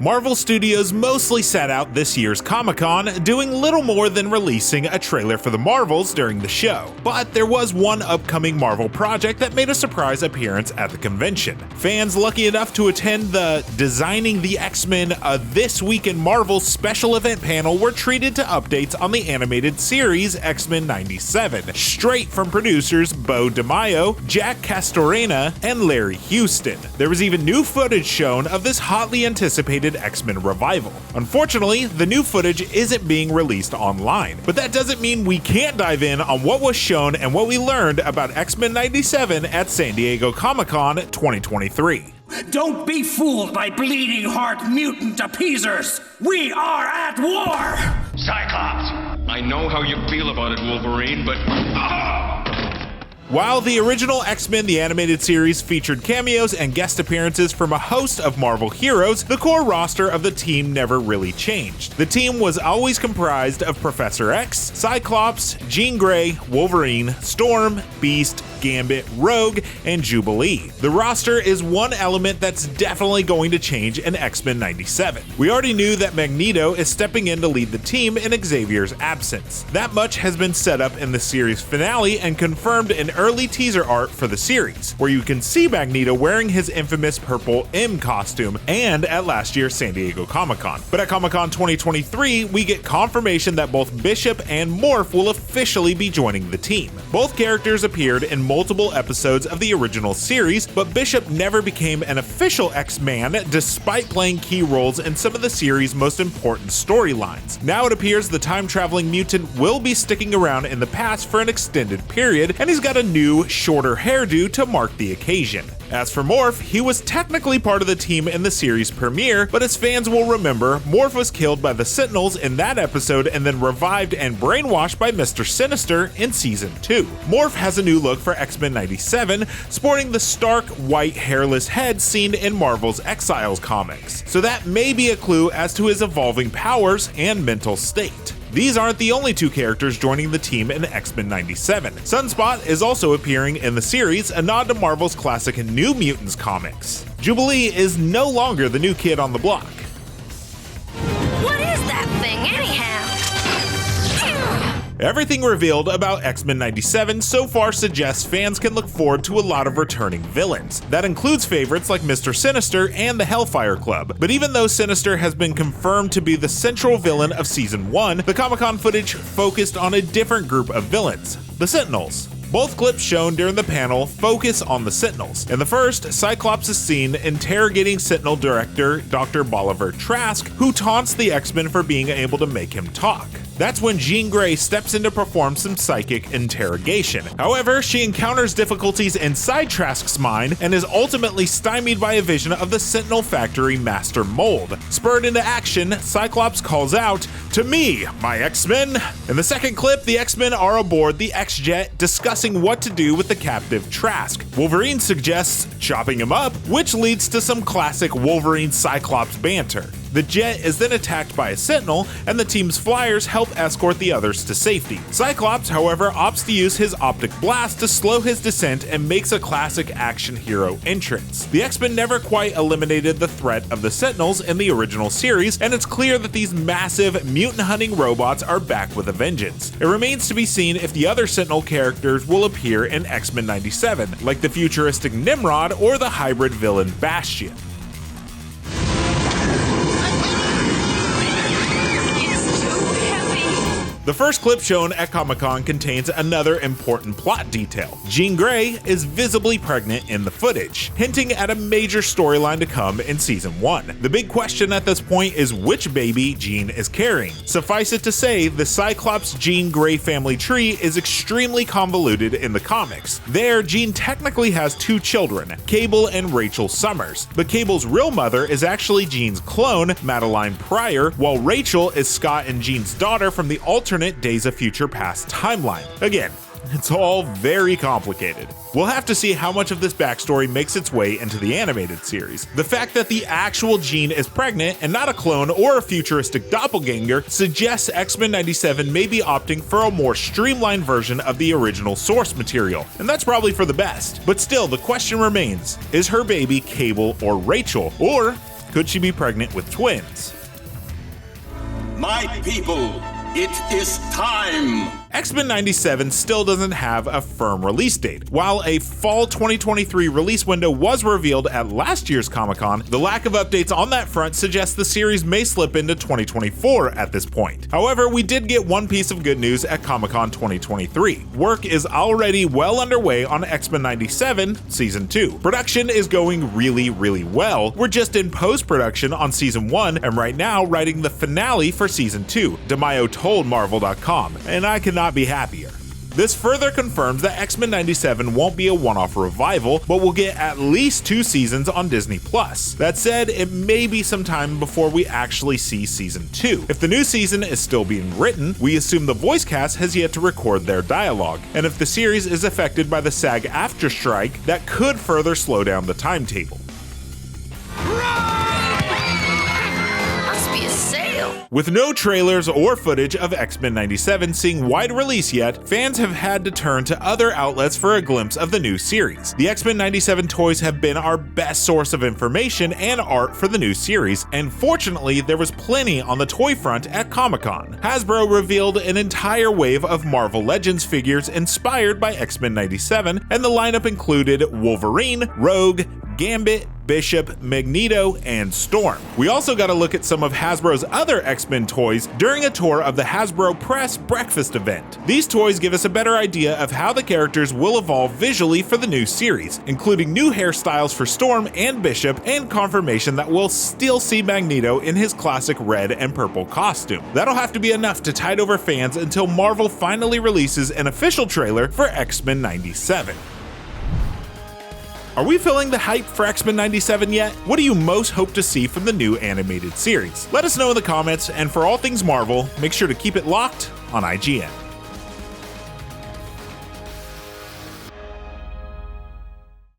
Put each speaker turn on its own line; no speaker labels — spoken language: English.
Marvel Studios mostly sat out this year's Comic-Con, doing little more than releasing a trailer for the Marvels during the show. But there was one upcoming Marvel project that made a surprise appearance at the convention. Fans lucky enough to attend the Designing the X-Men This Week in Marvel special event panel were treated to updates on the animated series X-Men 97, straight from producers Beau DeMayo, Jack Castorena, and Larry Houston. There was even new footage shown of this hotly anticipated X-Men revival. Unfortunately, the new footage isn't being released online, but that doesn't mean we can't dive in on what was shown and what we learned about X-Men 97 at San Diego Comic-Con 2023.
Don't be fooled by bleeding heart mutant appeasers! We are at war!
Cyclops! I know how you feel about it, Wolverine, but...
While the original X-Men the Animated Series featured cameos and guest appearances from a host of Marvel heroes, the core roster of the team never really changed. The team was always comprised of Professor X, Cyclops, Jean Grey, Wolverine, Storm, Beast, Gambit, Rogue, and Jubilee. The roster is one element that's definitely going to change in X-Men 97. We already knew that Magneto is stepping in to lead the team in Xavier's absence. That much has been set up in the series finale and confirmed in early teaser art for the series, where you can see Magneto wearing his infamous purple M costume and at last year's San Diego Comic-Con. But at Comic-Con 2023, we get confirmation that both Bishop and Morph will officially be joining the team. Both characters appeared in multiple episodes of the original series, but Bishop never became an official X-Man despite playing key roles in some of the series' most important storylines. Now it appears the time-traveling mutant will be sticking around in the past for an extended period, and he's got a new, shorter hairdo to mark the occasion. As for Morph, he was technically part of the team in the series premiere, but as fans will remember, Morph was killed by the Sentinels in that episode and then revived and brainwashed by Mr. Sinister in Season 2. Morph has a new look for X-Men 97, sporting the stark, white, hairless head seen in Marvel's Exiles comics. So that may be a clue as to his evolving powers and mental state. These aren't the only two characters joining the team in X-Men 97. Sunspot is also appearing in the series, a nod to Marvel's classic New Mutants comics. Jubilee is no longer the new kid on the block.
What is that thing anyhow?
Everything revealed about X-Men 97 so far suggests fans can look forward to a lot of returning villains. That includes favorites like Mr. Sinister and the Hellfire Club. But even though Sinister has been confirmed to be the central villain of Season 1, the Comic-Con footage focused on a different group of villains, the Sentinels. Both clips shown during the panel focus on the Sentinels. In the first, Cyclops is seen interrogating Sentinel director Dr. Bolivar Trask, who taunts the X-Men for being able to make him talk. That's when Jean Grey steps in to perform some psychic interrogation. However, she encounters difficulties inside Trask's mind and is ultimately stymied by a vision of the Sentinel Factory Master Mold. Spurred into action, Cyclops calls out, "To me, my X-Men!" In the second clip, the X-Men are aboard the X-Jet discussing what to do with the captive Trask. Wolverine suggests chopping him up, which leads to some classic Wolverine-Cyclops banter. The jet is then attacked by a Sentinel, and the team's flyers help escort the others to safety. Cyclops, however, opts to use his optic blast to slow his descent and makes a classic action hero entrance. The X-Men never quite eliminated the threat of the Sentinels in the original series, and it's clear that these massive mutant-hunting robots are back with a vengeance. It remains to be seen if the other Sentinel characters will appear in X-Men 97, like the futuristic Nimrod or the hybrid villain Bastion. The first clip shown at Comic-Con contains another important plot detail. Jean Grey is visibly pregnant in the footage, hinting at a major storyline to come in Season 1. The big question at this point is which baby Jean is carrying. Suffice it to say, the Cyclops Jean Grey family tree is extremely convoluted in the comics. There, Jean technically has two children, Cable and Rachel Summers, but Cable's real mother is actually Jean's clone, Madeline Pryor, while Rachel is Scott and Jean's daughter from the alternate Days of Future Past timeline. Again, it's all very complicated. We'll have to see how much of this backstory makes its way into the animated series. The fact that the actual Jean is pregnant and not a clone or a futuristic doppelganger suggests X-Men 97 may be opting for a more streamlined version of the original source material, and that's probably for the best. But still, the question remains, is her baby Cable or Rachel? Or Could she be pregnant with twins?
My people, it is time!
X-Men 97 still doesn't have a firm release date. While a fall 2023 release window was revealed at last year's Comic-Con, the lack of updates on that front suggests the series may slip into 2024 at this point. However, we did get one piece of good news at Comic-Con 2023. Work is already well underway on X-Men 97 Season 2. Production is going really well. We're just in post-production on Season 1 and right now writing the finale for Season 2, DeMayo told Marvel.com, and I cannot be happier. This further confirms that X-Men 97 won't be a one-off revival, but we'll get at least 2 seasons on Disney+. That said, it may be some time before we actually see Season 2. If the new season is still being written, we assume the voice cast has yet to record their dialogue, and if the series is affected by the SAG-AFTRA strike, that could further slow down the timetable. With no trailers or footage of X-Men 97 seeing wide release yet, fans have had to turn to other outlets for a glimpse of the new series. The X-Men 97 toys have been our best source of information and art for the new series, and fortunately there was plenty on the toy front at Comic-Con. Hasbro revealed an entire wave of Marvel Legends figures inspired by X-Men 97, and the lineup included Wolverine, Rogue, Gambit, Bishop, Magneto, and Storm. We also got a look at some of Hasbro's other X-Men toys during a tour of the Hasbro Press Breakfast event. These toys give us a better idea of how the characters will evolve visually for the new series, including new hairstyles for Storm and Bishop, and confirmation that we'll still see Magneto in his classic red and purple costume. That'll have to be enough to tide over fans until Marvel finally releases an official trailer for X-Men 97. Are we feeling the hype for X-Men 97 yet? What do you most hope to see from the new animated series? Let us know in the comments, and for all things Marvel, make sure to keep it locked on IGN.